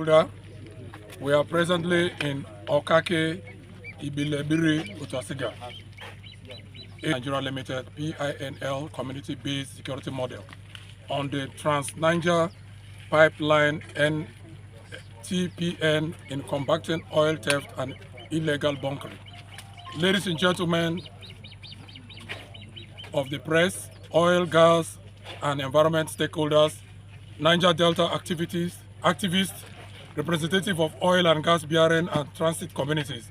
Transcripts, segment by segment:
stakeholder. We are presently in Okake, Ibelebiri Community, Nigeria Limited PINL community-based security model on the Trans-Niger Pipeline NTPN in combating oil theft and illegal bunkering. Ladies and gentlemen of the press, oil, gas, and environment stakeholders, Niger Delta activists, representative of oil and gas bearing and transit communities,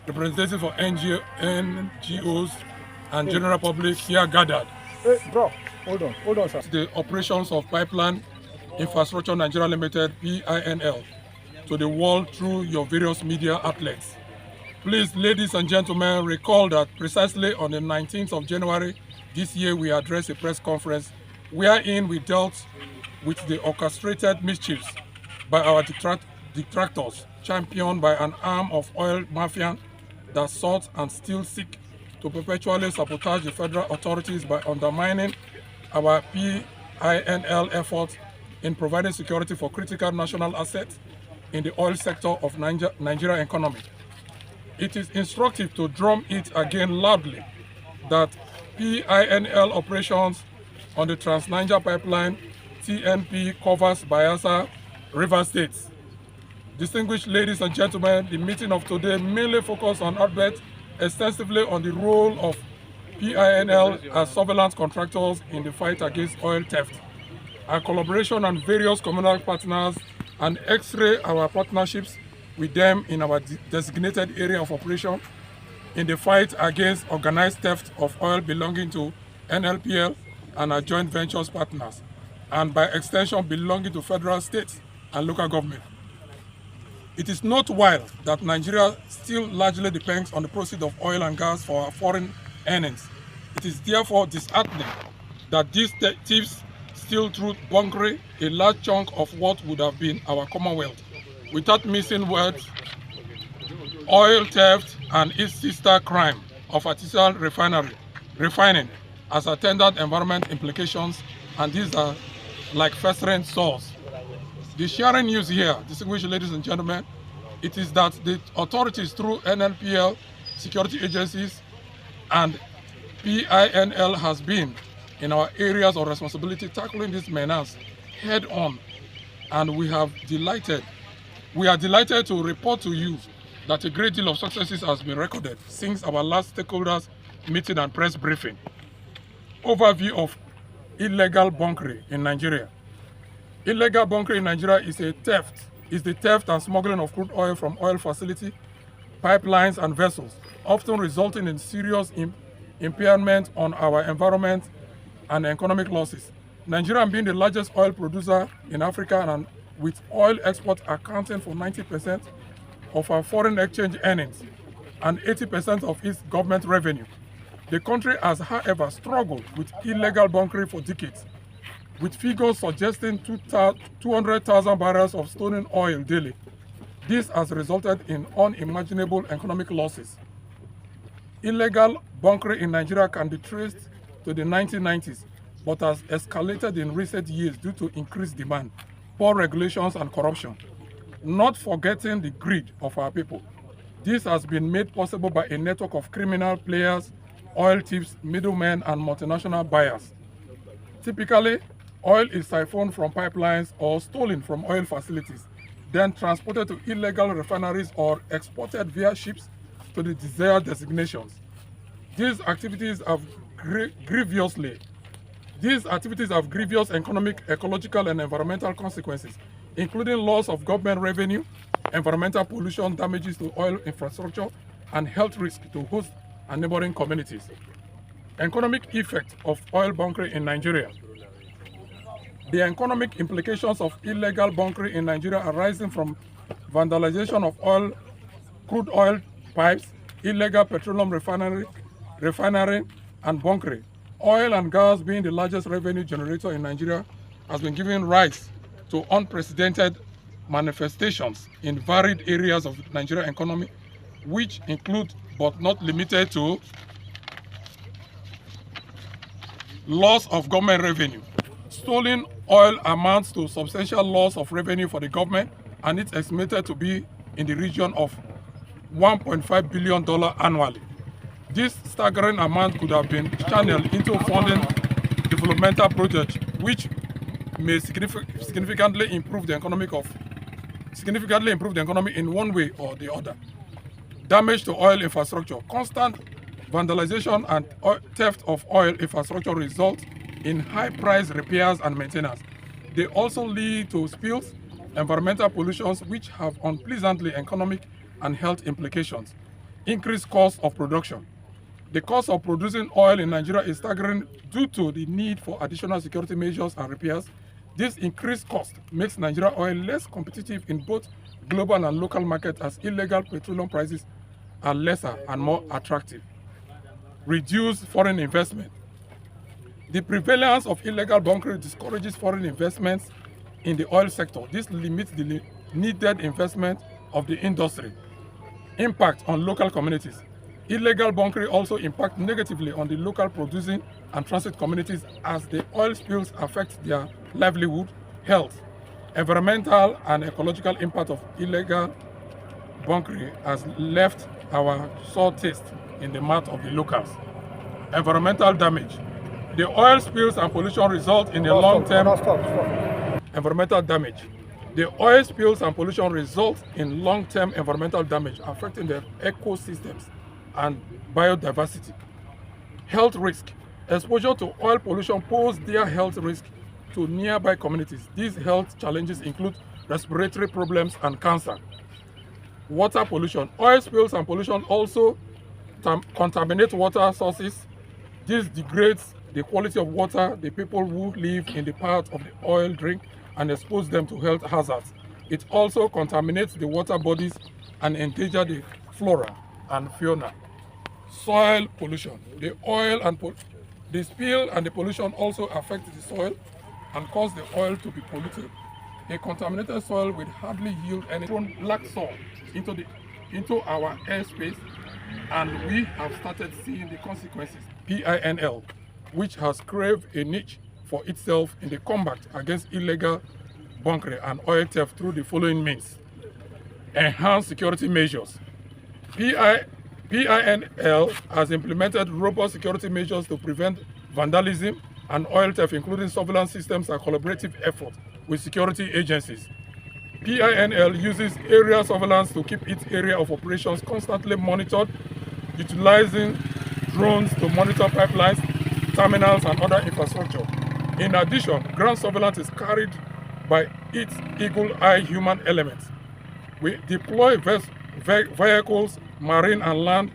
representative of NGOs, and general public here gathered. Hey, bro, hold on, sir. The operations of Pipeline Infrastructure Nigeria Limited (PINL) to the world through your various media outlets. Please, ladies and gentlemen, recall that precisely on the 19th of January this year, we addressed a press conference wherein we dealt with the orchestrated mischiefs by our detractors, championed by an arm of oil mafia that sought and still seek to perpetually sabotage the federal authorities by undermining our PINL efforts in providing security for critical national assets in the oil sector of Nigeria economy. It is instructive to drum it again loudly that PINL operations on the Trans-Niger Pipeline TNP covers Bayelsa State. Distinguished ladies and gentlemen, the meeting of today mainly focused on advert extensively on the role of PINL as surveillance contractors in the fight against oil theft, our collaboration and various communal partners, and X-ray our partnerships with them in our designated area of operation in the fight against organized theft of oil belonging to NLPL and our joint ventures partners, and by extension belonging to federal, state, and local government. It is noteworthy that Nigeria still largely depends on the proceeds of oil and gas for our foreign earnings. It is therefore disheartening that these thieves steal through bunkering a large chunk of what would have been our commonwealth. Without missing words, oil theft and its sister crime of artificial refining has attendant environment implications, and these are like festering sores. The sharing news here, distinguished ladies and gentlemen, it is that the authorities through NLPL, security agencies, and PINL has been in our areas of responsibility tackling this menace head on, and we are delighted to report to you that a great deal of successes has been recorded since our last stakeholders meeting and press briefing. Overview of illegal bunkering in Nigeria. Illegal bunkering in Nigeria is the theft and smuggling of crude oil from oil facilities, pipelines, and vessels, often resulting in serious impairment on our environment and economic losses. Nigeria being the largest oil producer in Africa and with oil export accounting for 90% of our foreign exchange earnings and 80% of its government revenue. The country has, however, struggled with illegal bunkering for decades, with figures suggesting 200,000 barrels of stolen oil daily. This has resulted in unimaginable economic losses. Illegal bunkering in Nigeria can be traced to the 1990s, but has escalated in recent years due to increased demand, poor regulations, and corruption. Not forgetting the greed of our people. This has been made possible by a network of criminal players, oil thieves, middlemen, and multinational buyers. Typically, oil is siphoned from pipelines or stolen from oil facilities, then transported to illegal refineries or exported via ships to the desired destinations. These activities have grievous economic, ecological, and environmental consequences, including loss of government revenue, environmental pollution, damages to oil infrastructure, and health risk to host and neighboring communities. Economic effect of oil bunkering in Nigeria. The economic implications of illegal bunkering in Nigeria arising from vandalization of crude oil pipes, illegal petroleum refinery, and bunkering. Oil and gas being the largest revenue generator in Nigeria has been giving rise to unprecedented manifestations in varied areas of Nigerian economy, which include but not limited to loss of government revenue. Stolen oil amounts to substantial loss of revenue for the government, and it's estimated to be in the region of $1.5 billion annually. This staggering amount could have been channeled into funding developmental projects, which may significantly improve the economy in one way or the other. Damage to oil infrastructure. Constant vandalization and theft of oil infrastructure result in high-priced repairs and maintenance. They also lead to spills, environmental pollutions, which have unpleasantly economic and health implications. Increased cost of production. The cost of producing oil in Nigeria is staggering due to the need for additional security measures and repairs. This increased cost makes Nigeria oil less competitive in both global and local markets, as illegal petroleum prices are lesser and more attractive. Reduce foreign investment. The prevalence of illegal bunkering discourages foreign investments in the oil sector. This limits the needed investment of the industry. Impact on local communities. Illegal bunkering also impacts negatively on the local producing and transit communities, as the oil spills affect their livelihood, health. Environmental and ecological impact of illegal bunkering has left our sore taste in the mouth of the locals. Environmental damage. The oil spills and pollution result in a long-term environmental damage. The oil spills and pollution result in long-term environmental damage, affecting the ecosystems and biodiversity. Health risk. Exposure to oil pollution poses their health risk to nearby communities. These health challenges include respiratory problems and cancer. Water pollution. Oil spills and pollution also contaminate water sources. This degrades the quality of water the people who live in the part of the oil drink and expose them to health hazards. It also contaminates the water bodies and endangers the flora and fauna. Soil pollution. The oil and the spill and the pollution also affect the soil and cause the oil to be polluted. A contaminated soil will hardly yield any black soil into our airspace, and we have started seeing the consequences. PINL, which has craved a niche for itself in the combat against illegal bunkering and oil theft through the following means. Enhanced security measures. PINL has implemented robust security measures to prevent vandalism and oil theft, including surveillance systems and collaborative efforts with security agencies. PINL uses area surveillance to keep its area of operations constantly monitored, utilizing drones to monitor pipelines, terminals, and other infrastructure. In addition, ground surveillance is carried by its eagle-eye human elements. We deploy vehicles, marine and land,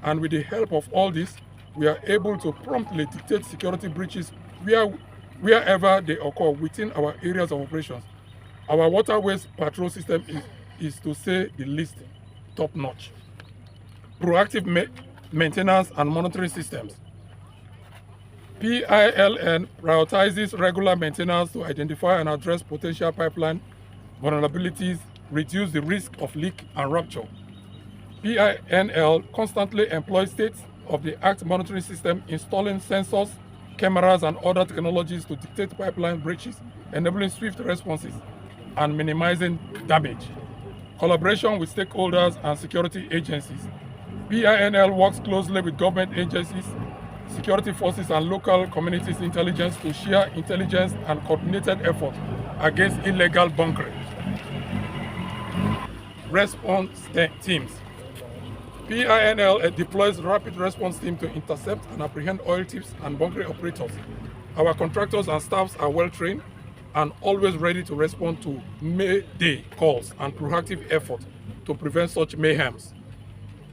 and with the help of all this, we are able to promptly detect security breaches wherever they occur within our areas of operations. Our waterways patrol system is to say the least, top-notch. Proactive maintenance and monitoring systems. PINL prioritizes regular maintenance to identify and address potential pipeline vulnerabilities, reduce the risk of leak and rupture. PINL constantly employs state-of-the-art monitoring system, installing sensors, cameras, and other technologies to detect pipeline breaches, enabling swift responses and minimizing damage. Collaboration with stakeholders and security agencies. PINL works closely with government agencies, security forces, and local communities intelligence to share intelligence and coordinated effort against illegal bunkering. Response teams. PINL deploys rapid response team to intercept and apprehend oil thieves and bunkering operators. Our contractors and staffs are well trained and always ready to respond to Mayday calls and proactive effort to prevent such mayhems.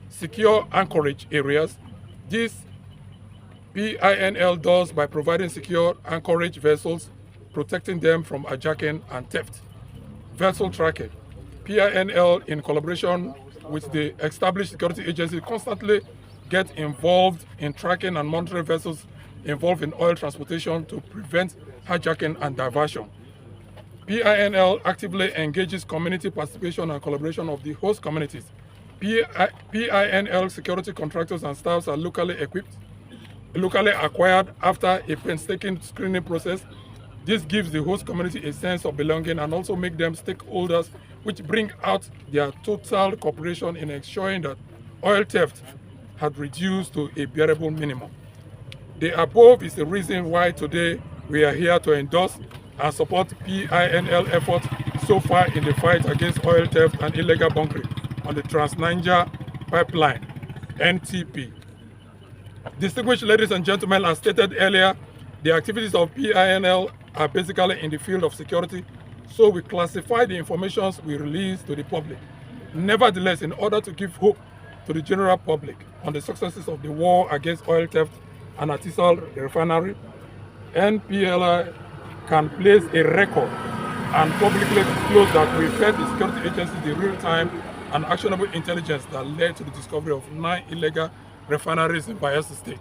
Secure anchorage areas. This PINL does by providing secure anchorage vessels, protecting them from hijacking and theft. Vessel tracking. PINL, in collaboration with the established security agency, constantly get involved in tracking and monitoring vessels involved in oil transportation to prevent hijacking and diversion. PINL actively engages community participation and collaboration of the host communities. PINL security contractors and staffs are locally acquired after a painstaking screening process. This gives the host community a sense of belonging and also make them stakeholders which bring out their total cooperation in ensuring that oil theft had reduced to a bearable minimum. The above is the reason why today we are here to endorse and support PINL efforts so far in the fight against oil theft and illegal bunkering on the Trans-Niger Pipeline, NTP. Distinguished ladies and gentlemen, as stated earlier, the activities of PINL are basically in the field of security, so we classify the information we release to the public. Nevertheless, in order to give hope to the general public on the successes of the war against oil theft and artisanal refinery, NPLI can place a record and publicly disclose that we fed the security agencies the real-time and actionable intelligence that led to the discovery of 9 illegal refineries in Bayelsa State.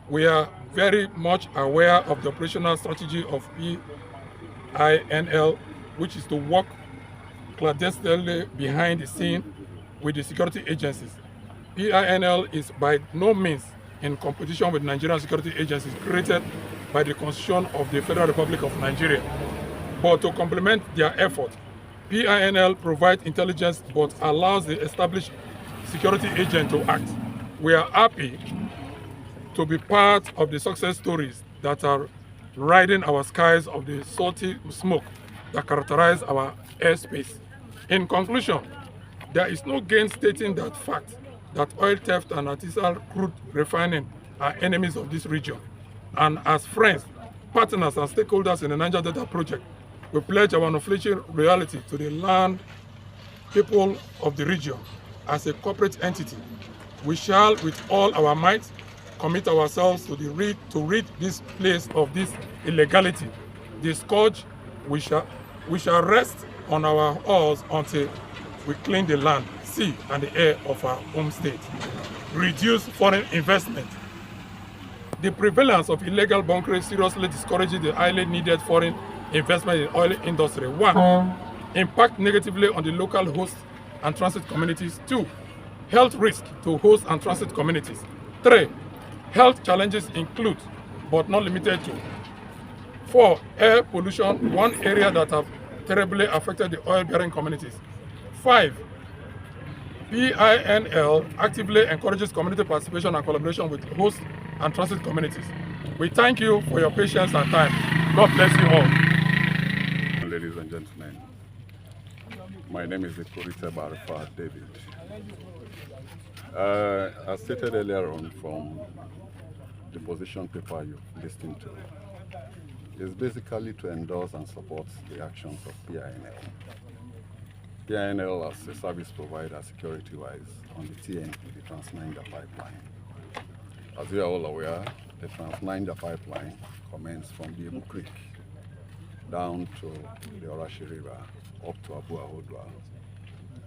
We are very much aware of the operational strategy of PINL, which is to work clandestinely behind the scene with the security agencies. PINL is by no means in competition with Nigerian security agencies created by the Constitution of the Federal Republic of Nigeria. But to complement their effort, PINL provides intelligence but allows the established security agent to act. We are happy to be part of the success stories that are riding our skies of the salty smoke that characterize our airspace. In conclusion, there is no gainstating that fact that oil theft and artisanal crude refining are enemies of this region. And as friends, partners, and stakeholders in the Niger Delta project, we pledge our unflinching loyalty to the land, people of the region. As a corporate entity, we shall, with all our might, commit ourselves to rid this place of this illegality. The scourge we shall rest on our oars until we clean the land, sea, and the air of our home state. Reduce foreign investment. The prevalence of illegal bunkering seriously discourages the highly needed foreign investment in the oil industry. 1. Impact negatively on the local host and transit communities. 2. Health risk to host and transit communities. 3. Health challenges include, but not limited to. 4. Air pollution, one area that have terribly affected the oil-bearing communities. 5. PINL actively encourages community participation and collaboration with host and transit communities. We thank you for your patience and time. God bless you all. Ladies and gentlemen, my name is Ibelebiri David. As stated earlier on from the position paper you listened to, is basically to endorse and support the actions of PINL. PINL as a service provider security-wise on the TNP, the Trans-Niger Pipeline. As you are all aware, the Trans-Niger Pipeline commenced from the Ijaw Creek down to the Orashi River up to Ogbia.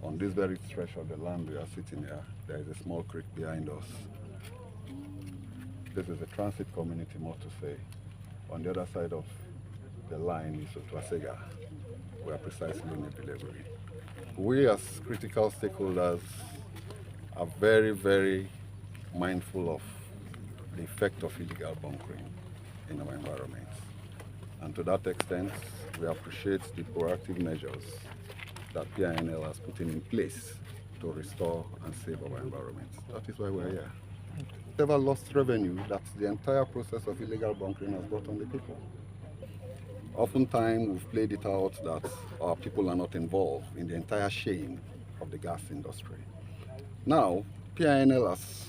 On this very stretch of the land we are sitting here, there is a small creek behind us. This is a transit community, more to say. On the other side of the line is Otuasega. We are precisely in Ibelebiri. We as critical stakeholders are very, very mindful of the effect of illegal bunkering in our environment. And to that extent, we appreciate the proactive measures that PINL has put in place to restore and save our environment. That is why we're here. Never lost revenue that the entire process of illegal bunkering has brought on the people. Oftentimes, we've played it out that our people are not involved in the entire chain of the gas industry. Now, PINL as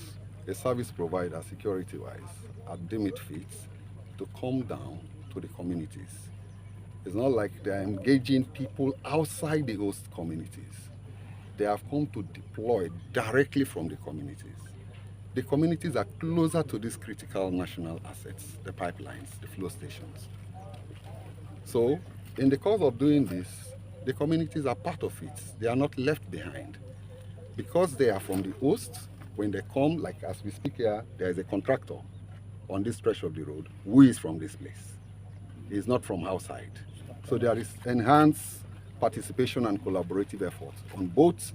a service provider, security-wise, are deemed it fit to come down to the communities. It's not like they're engaging people outside the host communities. They have come to deploy directly from the communities. The communities are closer to these critical national assets, the pipelines, the flow stations. So, in the course of doing this, the communities are part of it. They are not left behind. Because they are from the host, when they come, like as we speak here, there is a contractor on this stretch of the road who is from this place. He is not from outside. So there is enhanced participation and collaborative efforts on both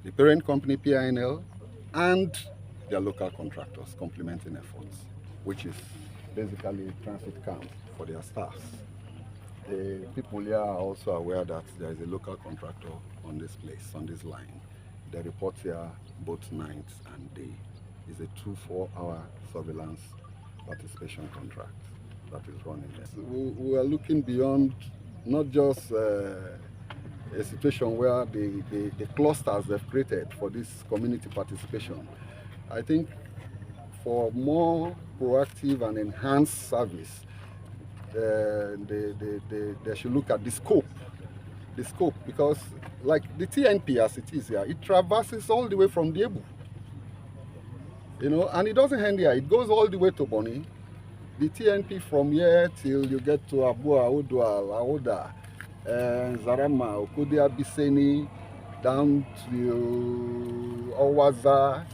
the parent company PINL and their local contractors complementing efforts, which is basically transit camp for their staffs. The people here are also aware that there is a local contractor on this place, on this line. They report here both nights and day. It's a 24-hour surveillance participation contract that is running there. So we are looking beyond not just a situation where the clusters they've created for this community participation. I think for more proactive and enhanced service, they should look at the scope, because like the TNP as it is here, it traverses all the way from Diebu, and it doesn't end here. It goes all the way to Boni. The TNP from here till you get to Abua, Odua, Laoda, Zarama, Okudia, Biseni, down to Owaza,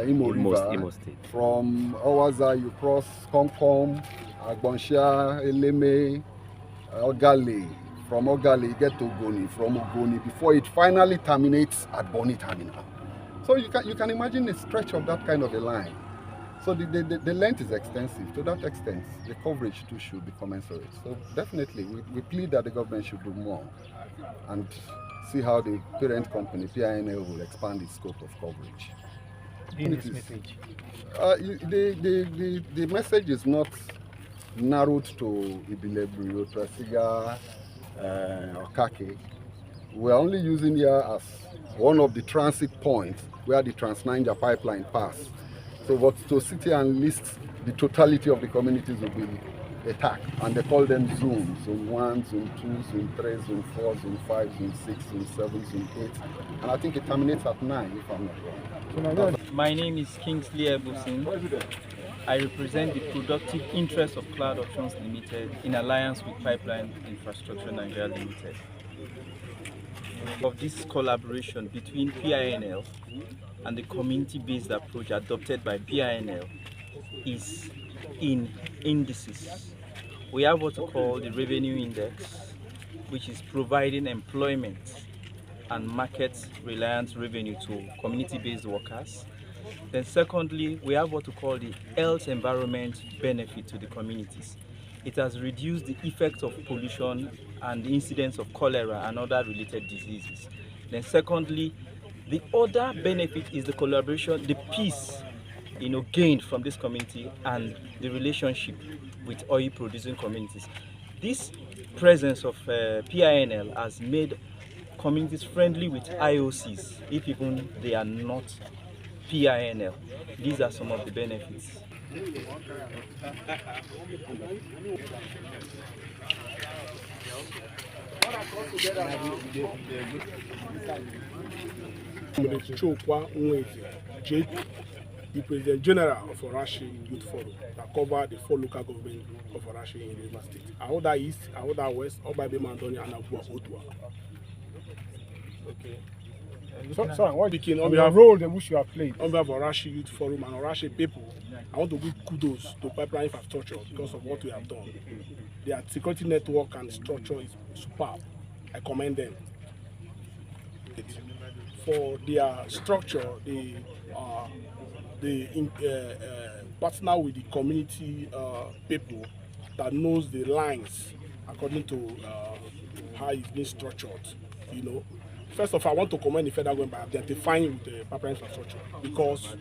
Imo River. Imo State. From Owaza you cross Komkom, Agbonsha, Eleme, Ogale. From Ogale you get to Ogoni. From Ogoni before it finally terminates at Boni Terminal. So you can imagine a stretch of that kind of a line. So the length is extensive. To that extent, the coverage too should be commensurate. So definitely we plead that the government should do more and see how the parent company, PINL, will expand its scope of coverage. The message is not narrowed to Ibelebiri, Trasiga, or Kake. We are only using here as one of the transit points where the Trans-Niger pipeline passed. So but to sit here and list the totality of the communities will be attacked, and they call them zones: zone 1, zone 2, zone 3, zone 4, zone 5, zone 6, zone 7, zone 8, and I think it terminates at 9 if I'm not wrong. My name is Kingsley Ebusin. I represent the productive interests of Cloud Options Limited in alliance with Pipeline Infrastructure Nigeria Limited. Of this collaboration between PINL and the community-based approach adopted by PINL is in indices. We have what we call the revenue index, which is providing employment and market-reliant revenue to community-based workers. Then secondly, we have what we call the health environment benefit to the communities. It has reduced the effects of pollution and the incidence of cholera and other related diseases. Then secondly, the other benefit is the collaboration, the peace gained from this community and the relationship with oil producing communities. This presence of PINL has made communities friendly with IOCs, if even they are not PINL. These are some of the benefits. The President General of Orashi Youth Forum that cover the 4 local governments of Orashi in Rivers State. Ahoda East, Ahoda West, Ogbia Mandoni, and Abua Otua. Okay. So, what Speaking on your role in which you have played? On behalf of Orashi Youth Forum and Orashi people, I want to give kudos to Pipeline Infrastructure because of what we have done. Their security network and structure is superb. I commend them. For their structure, they partner with the community people that knows the lines according to how it's been structured. First of all, I want to commend the federal government by identifying with the pipeline infrastructure because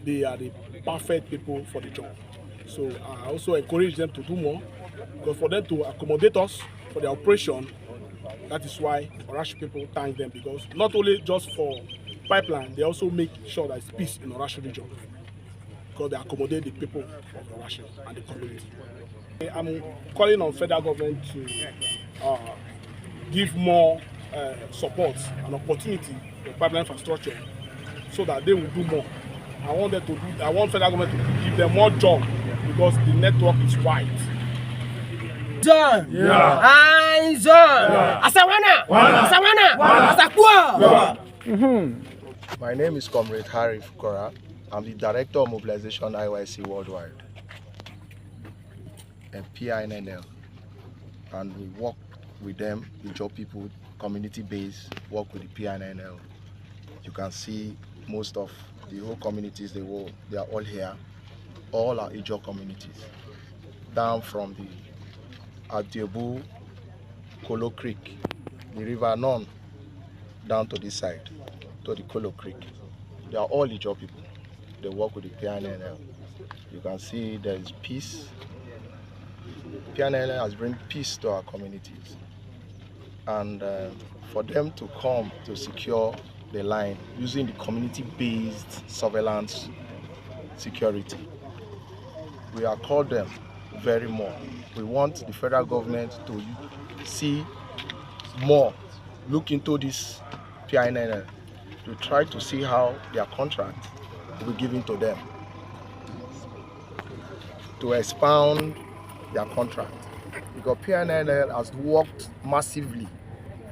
they are the perfect people for the job. So I also encourage them to do more because for them to accommodate us for the operation, that is why Orashi people thank them, because not only just for pipeline, they also make sure that it's peace in Orashi region because they accommodate the people of Orashi and the community. I'm calling on federal government to give more support and opportunity for pipeline infrastructure so that they will do more. I want federal government to give them more job because the network is wide. My name is Comrade Harry Fukora. I'm the Director of Mobilization IYC Worldwide and PINL, and we work with them, Ijaw people, community-based, work with the PINL. You can see most of the whole communities, they are all here. All are Ijaw communities, down from the at Diobu, Kolo Creek, the river Non, down to this side, to the Kolo Creek. They are all Ijaw people. They work with the PINL. You can see there is peace. PINL has brought peace to our communities. And for them to come to secure the line using the community-based surveillance security, we accord them very more. We want the federal government to see more, look into this PINL, to try to see how their contract will be given to them, to expound their contract. Because PINL has worked massively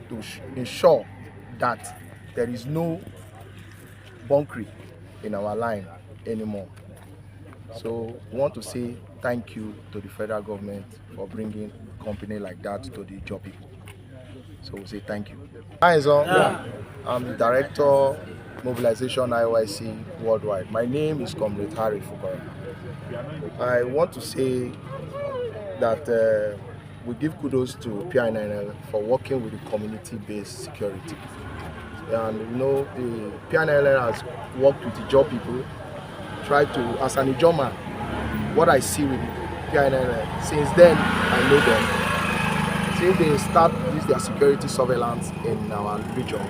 to ensure that there is no bunkering in our line anymore. So we want to say thank you to the federal government for bringing a company like that to the Ijaw people. So we say thank you. Hi, Ijaw. I'm the Director, Mobilization IYC Worldwide. My name is Comrade Harry Fukara. I want to say that we give kudos to PINL for working with the community-based security. And you know, the PINL has worked with the Ijaw people, tried to, as an Ijaw man, what I see with PINL, since then I know them. Since they start their security surveillance in our region,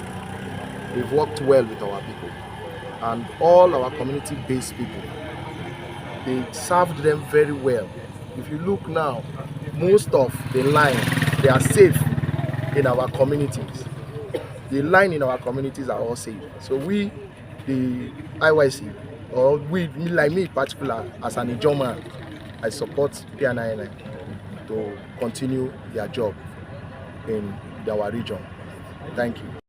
they've worked well with our people. And all our community-based people, they served them very well. If you look now, most of the line, they are safe in our communities. The line in our communities are all safe. So we, the IYC, or we, like me in particular, as an Ijaw man, I support PINL to continue their job in our region. Thank you.